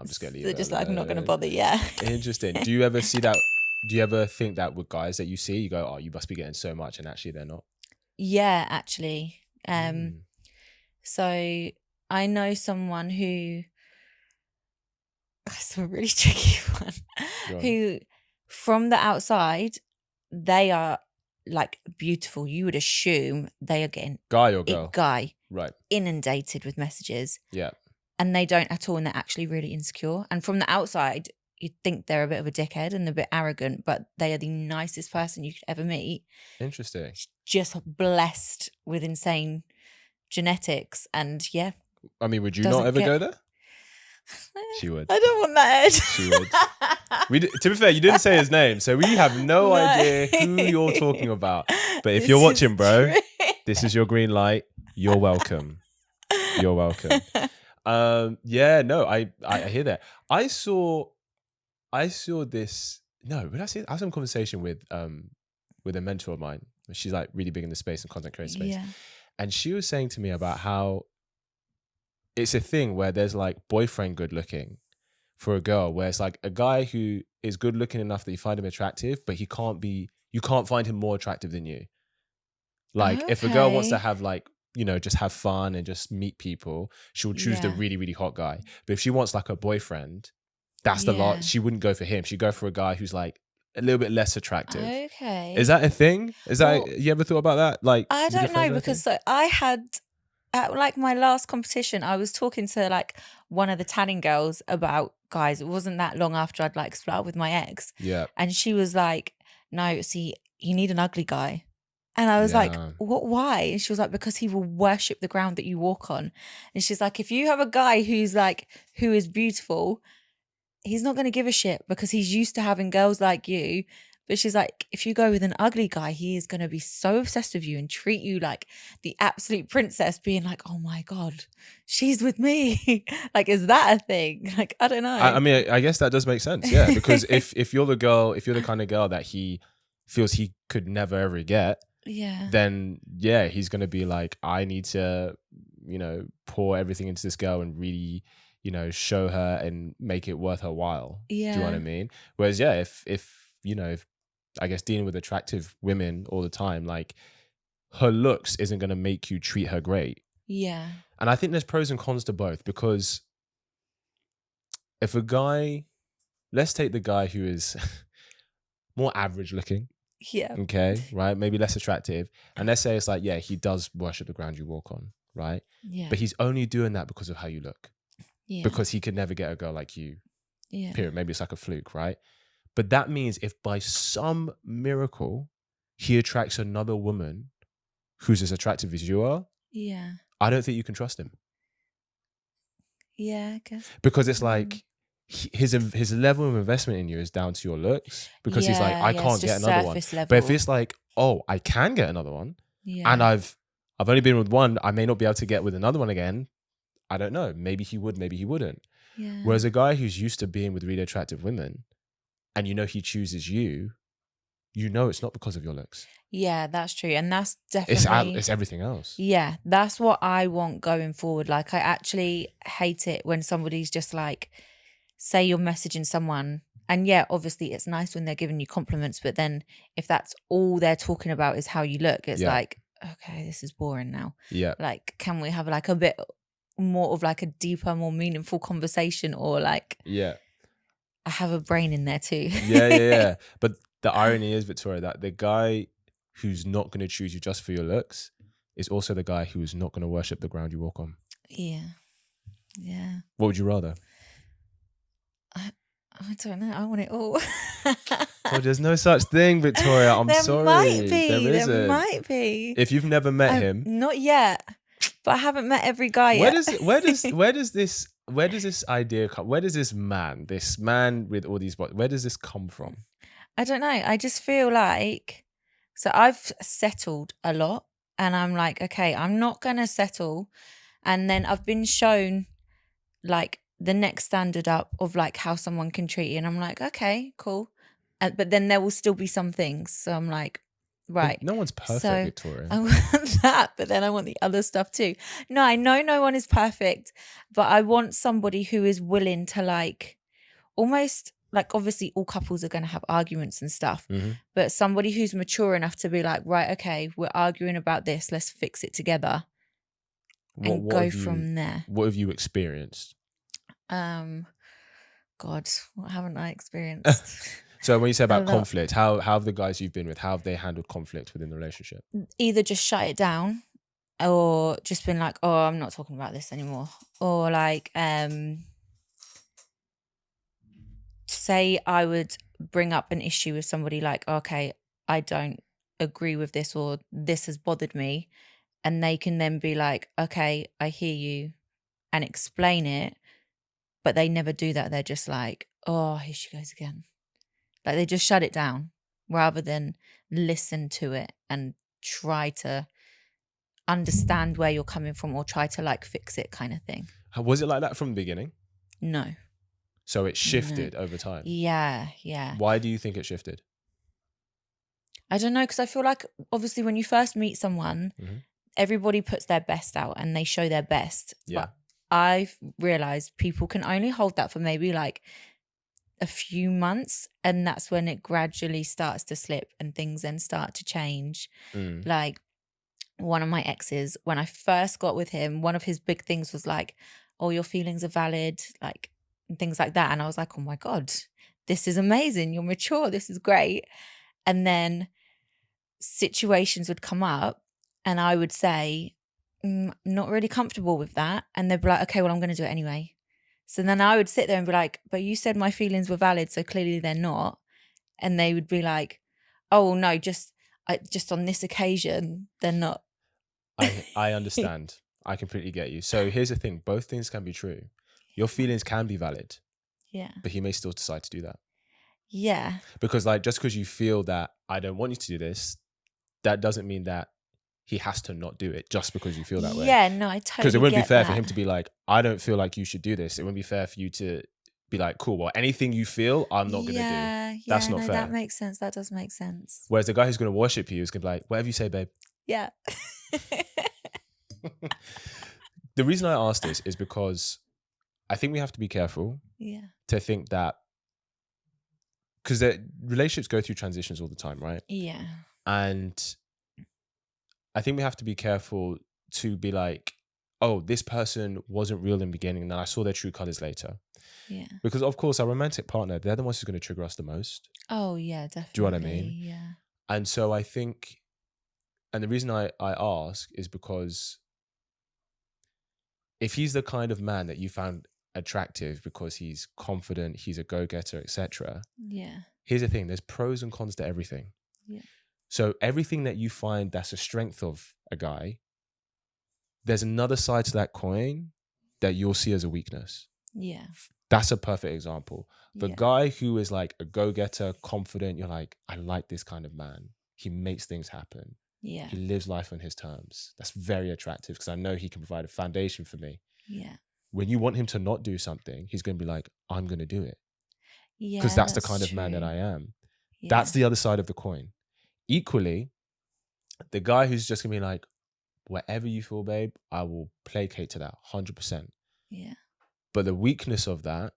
I'm just gonna leave They're it just like, I'm not going to bother. Interesting. Do you ever see that? Do you ever think that with guys that you see, you go, oh, you must be getting so much, and actually they're not? Yeah, actually. Mm. So I know someone who, that's a really tricky one, Go on. who from the outside, they are like beautiful. You would assume they are getting Guy or girl? guy Right. inundated with messages. Yeah. And they don't at all, and they're actually really insecure. And from the outside, you'd think they're a bit of a dickhead and a bit arrogant, but they are the nicest person you could ever meet. Interesting. Just blessed with insane genetics. And yeah. I mean, would you not ever go there? She would. I don't want that edge. She would. To be fair, you didn't say his name, so we have no idea who you're talking about. But if you're watching, bro, this is your green light. You're welcome. You're welcome. Yeah, no, I hear that. I saw this. No, but I had some conversation with a mentor of mine. She's like really big in the space and content creator space. Yeah. And she was saying to me about how it's a thing where there's like boyfriend good looking for a girl, where it's like a guy who is good looking enough that you find him attractive, but you can't find him more attractive than you. Like if a girl wants to have like, just have fun and just meet people, she'll choose the really, really hot guy. But if she wants like a boyfriend, that's the lot. She wouldn't go for him. She'd go for a guy who's like a little bit less attractive. Okay. Is that a thing? You ever thought about that? Like, I don't know, because I had at like my last competition, I was talking to like one of the tanning girls about guys. It wasn't that long after I'd like split up with my ex. Yeah. And she was like, no, see, you need an ugly guy. And I was like, what, why? And she was like, because he will worship the ground that you walk on. And she's like, if you have a guy who is beautiful, he's not going to give a shit because he's used to having girls like you. But she's like, if you go with an ugly guy, he is going to be so obsessed with you and treat you like the absolute princess, being like, oh my God, she's with me. Like, is that a thing? Like, I don't know. I mean, I guess that does make sense. Yeah. Because if you're the kind of girl that he feels he could never ever get, then he's going to be like, I need to, pour everything into this girl and really, show her and make it worth her while. Yeah. Do you know what I mean? Whereas, if I guess dealing with attractive women all the time, like her looks isn't going to make you treat her great. Yeah. And I think there's pros and cons to both, because if a guy, let's take the guy who is more average looking. Yeah. Okay. Right. Maybe less attractive. And let's say it's like, he does worship the ground you walk on. Right. Yeah. But he's only doing that because of how you look. Yeah. Because he could never get a girl like you. Yeah. Period. Maybe it's like a fluke. Right. But that means if by some miracle he attracts another woman who's as attractive as you are, I don't think you can trust him. Yeah, I guess. Because it's like his level of investment in you is down to your looks, because he's like, I can't get another one. Level. But if it's like, oh, I can get another one, and I've only been with one, I may not be able to get with another one again. I don't know. Maybe he would, maybe he wouldn't. Yeah. Whereas a guy who's used to being with really attractive women, and he chooses you, it's not because of your looks. Yeah, that's true. And that's definitely... It's everything else. Yeah, that's what I want going forward. Like, I actually hate it when somebody's just like, say you're messaging someone, and obviously it's nice when they're giving you compliments, but then if that's all they're talking about is how you look, it's like, okay, this is boring now. Yeah. Like, can we have like a bit more of like a deeper, more meaningful conversation, or like... Yeah. I have a brain in there too. Yeah. But the irony is, Victoria, that the guy who's not going to choose you just for your looks is also the guy who is not going to worship the ground you walk on. Yeah. What would you rather? I don't know. I want it all. Oh, there's no such thing, Victoria. I'm sorry. There might be. If you've never met him, not yet. But I haven't met every guy yet. Where does this idea come? Where does this man with all these, where does this come from? I don't know. I just feel like, so I've settled a lot, and I'm like, okay, I'm not going to settle. And then I've been shown like the next standard up of like how someone can treat you. And I'm like, okay, cool. But then there will still be some things. So I'm like, right. No one's perfect, So Victoria. I want that, but then I want the other stuff too. No, I know no one is perfect, but I want somebody who is willing to like almost like, obviously all couples are going to have arguments and stuff, but somebody who's mature enough to be like, right, okay, we're arguing about this, let's fix it together and go from there. What have you experienced? God, what haven't I experienced? So when you say about conflict, how have the guys you've been with, how have they handled conflict within the relationship? Either just shut it down or just been like, oh, I'm not talking about this anymore. Or like, say I would bring up an issue with somebody like, okay, I don't agree with this or this has bothered me. And they can then be like, okay, I hear you, and explain it. But they never do that. They're just like, oh, here she goes again. Like they just shut it down rather than listen to it and try to understand where you're coming from or try to like fix it kind of thing. Was it like that from the beginning? No. So it shifted over time? Yeah. Why do you think it shifted? I don't know, because I feel like obviously when you first meet someone, everybody puts their best out and they show their best. Yeah. But I've realized people can only hold that for maybe like a few months, and that's when it gradually starts to slip and things then start to change. Like one of my exes, when I first got with him, one of his big things was like, oh, your feelings are valid, like, and things like that. And I was like, oh my God, this is amazing. You're mature. This is great. And then situations would come up and I would say, not really comfortable with that. And they'd be like, okay, well, I'm going to do it anyway. So then I would sit there and be like, but you said my feelings were valid, so clearly they're not. And they would be like, oh no, just on this occasion, they're not. I understand. I completely get you. So here's the thing. Both things can be true. Your feelings can be valid. Yeah. But he may still decide to do that. Yeah. Because like, just because you feel that I don't want you to do this, that doesn't mean that he has to not do it just because you feel that way. Yeah, no, I totally Because it wouldn't be fair that. for him to be like, I don't feel like you should do this. It wouldn't be fair for you to be like, cool, well, anything you feel, I'm not going to do. That's not fair. That makes sense. That does make sense. Whereas the guy who's going to worship you is going to be like, whatever you say, babe. Yeah. The reason I ask this is because I think we have to be careful to think that, because relationships go through transitions all the time, right? Yeah. And I think we have to be careful to be like, oh, this person wasn't real in the beginning and then I saw their true colors later. Yeah. Because of course our romantic partner, they're the ones who's going to trigger us the most. Oh yeah, definitely. Do you know what I mean? Yeah. And so I think, and the reason I ask is because if he's the kind of man that you found attractive because he's confident, he's a go-getter, etc. Yeah. Here's the thing, there's pros and cons to everything. Yeah. So everything that you find that's a strength of a guy, there's another side to that coin that you'll see as a weakness. Yeah. That's a perfect example. The guy who is like a go-getter, confident, you're like, I like this kind of man. He makes things happen. Yeah. He lives life on his terms. That's very attractive because I know he can provide a foundation for me. Yeah. When you want him to not do something, he's going to be like, I'm going to do it. Yeah. Because that's the kind of man that I am. Yeah. That's the other side of the coin. Equally, the guy who's just going to be like, whatever you feel, babe, I will placate to that 100%. Yeah. But the weakness of that,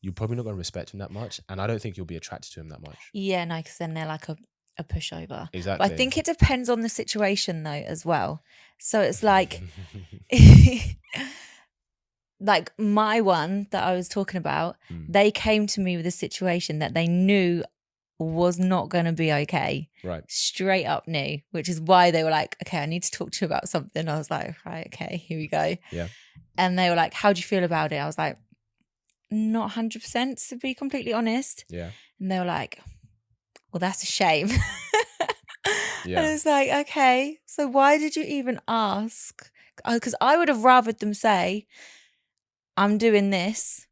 you're probably not going to respect him that much. And I don't think you'll be attracted to him that much. Yeah, no, because then they're like a pushover. Exactly. But I think it depends on the situation though as well. So it's like, like my one that I was talking about, they came to me with a situation that they knew was not going to be okay. Right. Straight up knew, which is why they were like, okay, I need to talk to you about something. I was like, right, okay, here we go. Yeah. And they were like, how do you feel about it? I was like, not 100% to be completely honest. Yeah. And they were like, well, that's a shame. Yeah. And it's like, okay, so why did you even ask? Because I would have rathered them say, I'm doing this.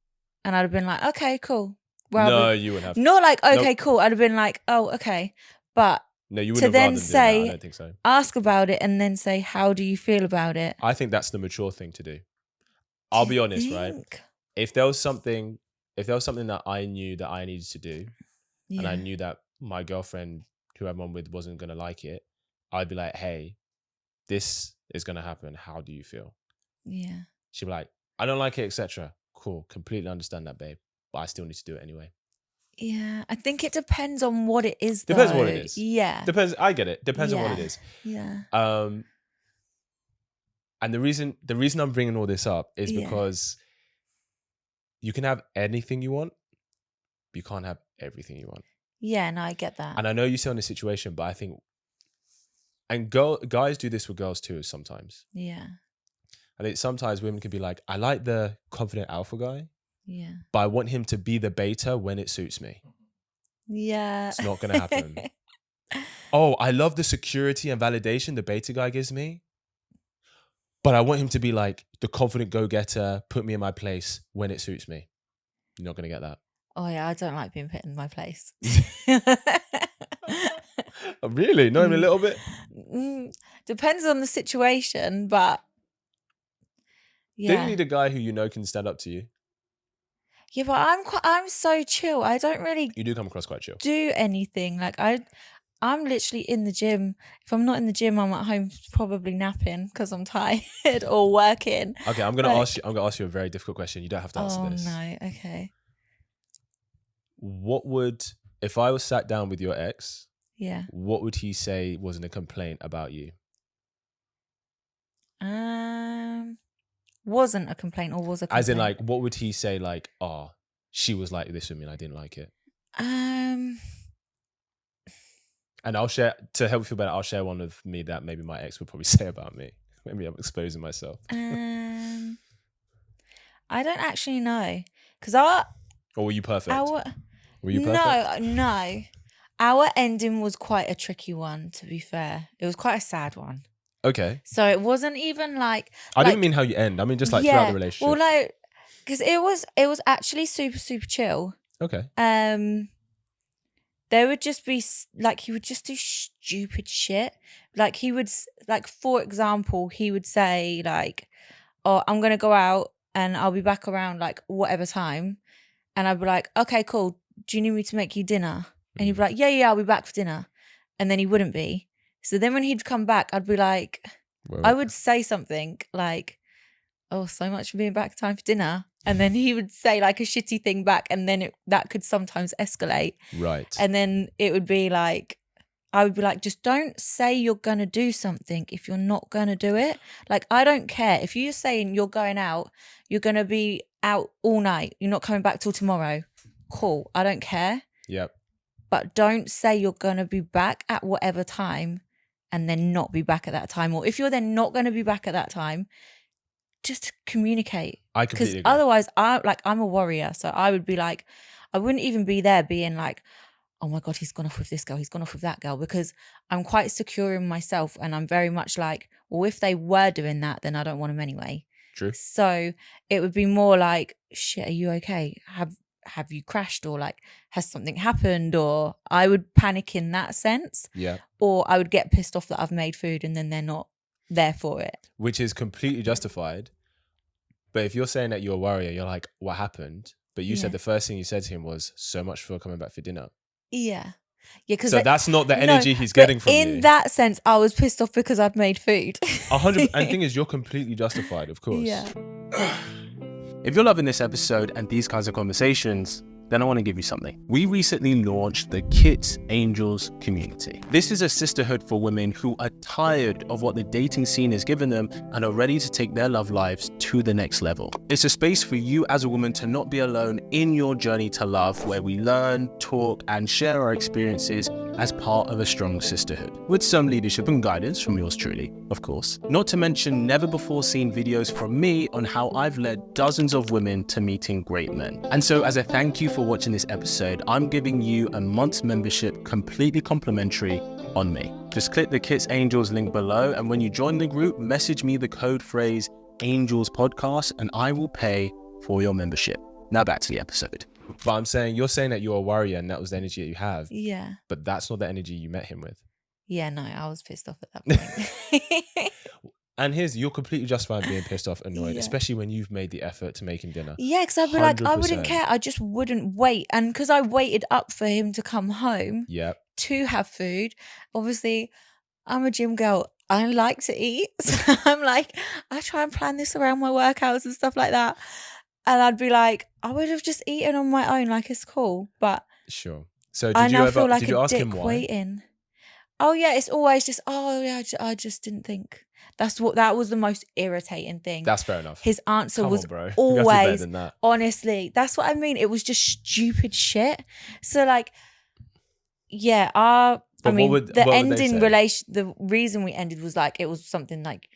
And I'd have been like, okay, cool. No, you wouldn't have. Not like, okay, cool. I'd have been like, oh, okay. But no, you wouldn't have then rather say, that. I don't think so. Ask about it and then say, how do you feel about it? I think that's the mature thing to do. I'll be honest, right? If there was something that I knew that I needed to do, and I knew that my girlfriend, whoever I'm with wasn't going to like it, I'd be like, hey, this is going to happen. How do you feel? Yeah. She'd be like, I don't like it, etc. Cool. Completely understand that, babe. But I still need to do it anyway. Yeah. I think it depends on what it is, though. Depends on what it is. Yeah. Depends. I get it. Depends on what it is. Yeah. And the reason I'm bringing all this up is because you can have anything you want, but you can't have everything you want. Yeah, no, I get that. And I know you say on this situation, but I think, and guys do this with girls too sometimes. Yeah. I think sometimes women can be like, I like the confident alpha guy, yeah, but I want him to be the beta when it suits me. Yeah. It's not going to happen. Oh, I love the security and validation the beta guy gives me, but I want him to be like the confident go-getter, put me in my place when it suits me. You're not going to get that. Oh yeah, I don't like being put in my place. Really? Not even a little bit? Depends on the situation, but yeah. Don't you need a guy who you know can stand up to you? Yeah, but I'm so chill. I don't really You do come across quite chill. do anything. Like I'm literally in the gym. If I'm not in the gym, I'm at home probably napping because I'm tired or working. Okay, I'm gonna ask you a very difficult question. You don't have to answer this. Oh no, okay. What would, if I was sat down with your ex, Yeah. what would he say wasn't a complaint about you? Wasn't a complaint or was a complaint? As in, like, what would he say, like, oh, she was like this with me and I didn't like it? And I'll share, to help you feel better, I'll share one of me that maybe my ex would probably say about me. Maybe I'm exposing myself. I don't actually know. Because or were you perfect? Were you perfect? No. Our ending was quite a tricky one, to be fair. It was quite a sad one. Okay. So it wasn't even like... I didn't mean how you end. I mean just like throughout the relationship. Well, like, because it was actually super, super chill. Okay. There would just be, like, he would just do stupid shit. Like, he would, like, for example, he would say, like, oh, I'm going to go out and I'll be back around, like, whatever time. And I'd be like, okay, cool. Do you need me to make you dinner? And he'd be like, yeah, I'll be back for dinner. And then he wouldn't be. So then when he'd come back, I'd be like, I would say something like, oh, so much for being back, time for dinner. And then he would say like a shitty thing back, and then that could sometimes escalate. Right. And then it would be like, I would be like, just don't say you're going to do something if you're not going to do it. Like, I don't care. If you're saying you're going out, you're going to be out all night, you're not coming back till tomorrow. Cool. I don't care. Yep. But don't say you're going to be back at whatever time and then not be back at that time. Or if you're then not going to be back at that time, just communicate. I completely agree. Otherwise, I'm a warrior. So I would be like, I wouldn't even be there being like, oh my God, he's gone off with this girl, he's gone off with that girl, because I'm quite secure in myself and I'm very much like, well, if they were doing that, then I don't want them anyway. True. So it would be more like, shit, are you okay? Have you crashed, or like has something happened? Or I would panic in that sense. Yeah. Or I would get pissed off that I've made food and then they're not there for it. Which is completely justified. But if you're saying that you're a warrior, you're like, what happened? But you said the first thing you said to him was, so much for coming back for dinner. Yeah. Yeah, because so that's not the energy he's getting from you. In that sense, I was pissed off because I'd made food. 100%. And the thing is, you're completely justified, of course. Yeah. If you're loving this episode and these kinds of conversations, then I want to give you something. We recently launched the Kits Angels community. This is a sisterhood for women who are tired of what the dating scene has given them and are ready to take their love lives to the next level. It's a space for you as a woman to not be alone in your journey to love, where we learn, talk, and share our experiences as part of a strong sisterhood, with some leadership and guidance from yours truly, of course. Not to mention never before seen videos from me on how I've led dozens of women to meeting great men. And so as a thank you for watching this episode, I'm giving you a month's membership completely complimentary on me. Just click the Kits Angels link below, and when you join the group, message me the code phrase Angels Podcast and I will pay for your membership. Now back to the episode. But I'm saying, you're saying that you're a warrior and that was the energy that you have. Yeah. But that's not the energy you met him with. Yeah, no, I was pissed off at that point. And you're completely justified being pissed off, annoyed, especially when you've made the effort to make him dinner. Yeah, because I'd be 100%. Like, I wouldn't care. I just wouldn't wait. And because I waited up for him to come home, to have food. Obviously, I'm a gym girl. I like to eat. So I'm like, I try and plan this around my workouts and stuff like that. And I'd be like, I would have just eaten on my own, like it's cool. But Sure. So I did you now ever feel like did you a ask him dick why? waiting. Oh yeah, it's always just, oh yeah, I just didn't think. That was the most irritating thing. That's fair enough. His answer Come was on, bro. You have to do better always, than that. honestly, that's what I mean. It was just stupid shit. So like, yeah, But what would they ending say? relation, the reason we ended was like, it was something like,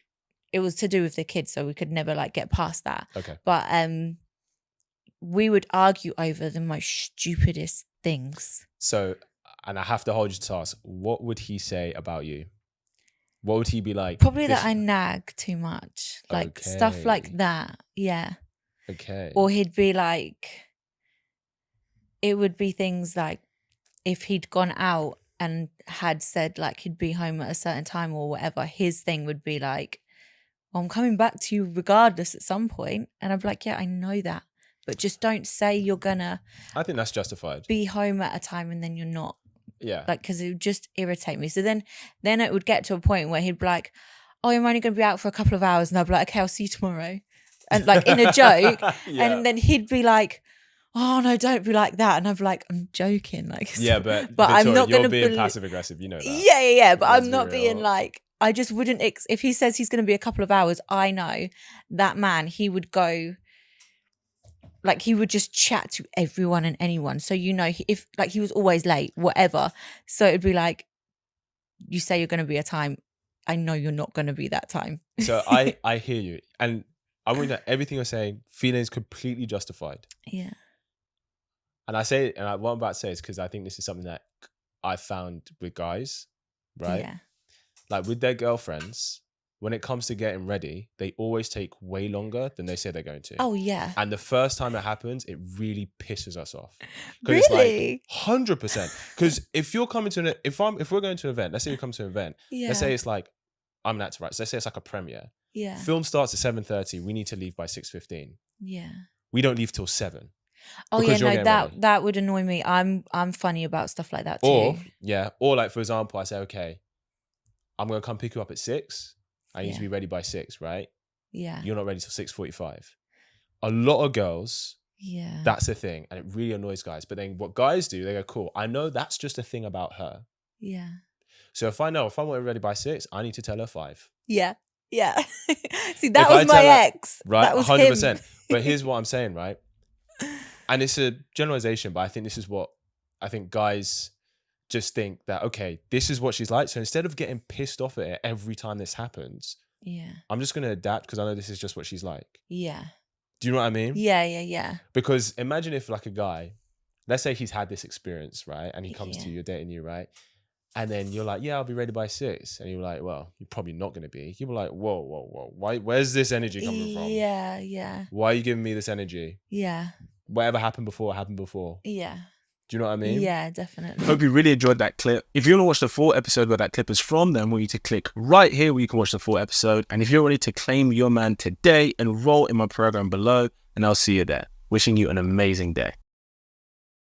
it was to do with the kids, so we could never like get past that. Okay. But we would argue over the most stupidest things. So, and I have to hold you to task. What would he say about you? What would he be like? Probably that I nag too much, like stuff like Okay. that. Yeah. Okay. Or he'd be like, it would be things like if he'd gone out and had said like he'd be home at a certain time or whatever, his thing would be like, well, I'm coming back to you regardless at some point. And I'd be like, yeah, I know that. But just don't say you're gonna I think that's justified. be home at a time and then you're not. Yeah. Like, because it would just irritate me. So then it would get to a point where he'd be like, oh, I'm only going to be out for a couple of hours. And I'd be like, okay, I'll see you tomorrow. And like in a joke. Yeah. And then he'd be like, oh no, don't be like that. And I'd be like, I'm joking. Like, Yeah, but Victoria, I'm not you're going to be passive aggressive. You know that. Yeah. But Let's I'm be not being real. like, I just wouldn't, if he says he's going to be a couple of hours, I know that man, he would go, like he would just chat to everyone and anyone. So, you know, if like he was always late, whatever. So it'd be like, you say you're going to be a time. I know you're not going to be that time. So I hear you. And I mean that everything you're saying, feelings completely justified. Yeah. And I say, and what I'm about to say is because I think this is something that I found with guys, right? Yeah. Like with their girlfriends, when it comes to getting ready, they always take way longer than they say they're going to. Oh, yeah. And the first time it happens, it really pisses us off. Really? It's like 100%. Because if you're coming to if we're going to an event, let's say you come to an event, Yeah. let's say it's like, I'm an actor, right? So let's say it's like a premiere. Yeah. Film starts at 7:30. We need to leave by 6:15. Yeah. We don't leave till 7. Oh Because yeah, you're no, getting ready. that would annoy me. I'm funny about stuff like that too. Or like for example, I say, okay, I'm gonna come pick you up at 6. I need to Yeah. be ready by 6, right? Yeah. You're not ready till 6:45. A lot of girls, Yeah. that's the thing, and it really annoys guys. But then what guys do, they go, cool, I know that's just a thing about her. Yeah. So if I want ready by 6, I need to tell her 5. Yeah. Yeah. See, that If I was my tell her- ex. Right? That was 100%. him. But here's what I'm saying, right? And it's a generalization, but I think this is what I think guys just think that, okay, this is what she's like. So instead of getting pissed off at it every time this happens, Yeah. I'm just going to adapt because I know this is just what she's like. Yeah. Do you know what I mean? Yeah. Because imagine if like a guy, let's say he's had this experience, right? And he comes to Yeah. you, you're dating you, right? And then you're like, yeah, I'll be ready by 6. And you're like, well, you're probably not going to be. You're like, whoa. Where's this energy coming from? Yeah. Why are you giving me this energy? Yeah. Whatever happened before happened before. Yeah. Do you know what I mean? Yeah, definitely. Hope you really enjoyed that clip. If you want to watch the full episode where that clip is from, then I want you to click right here where you can watch the full episode. And if you're ready to claim your man today, enroll in my program below, and I'll see you there. Wishing you an amazing day.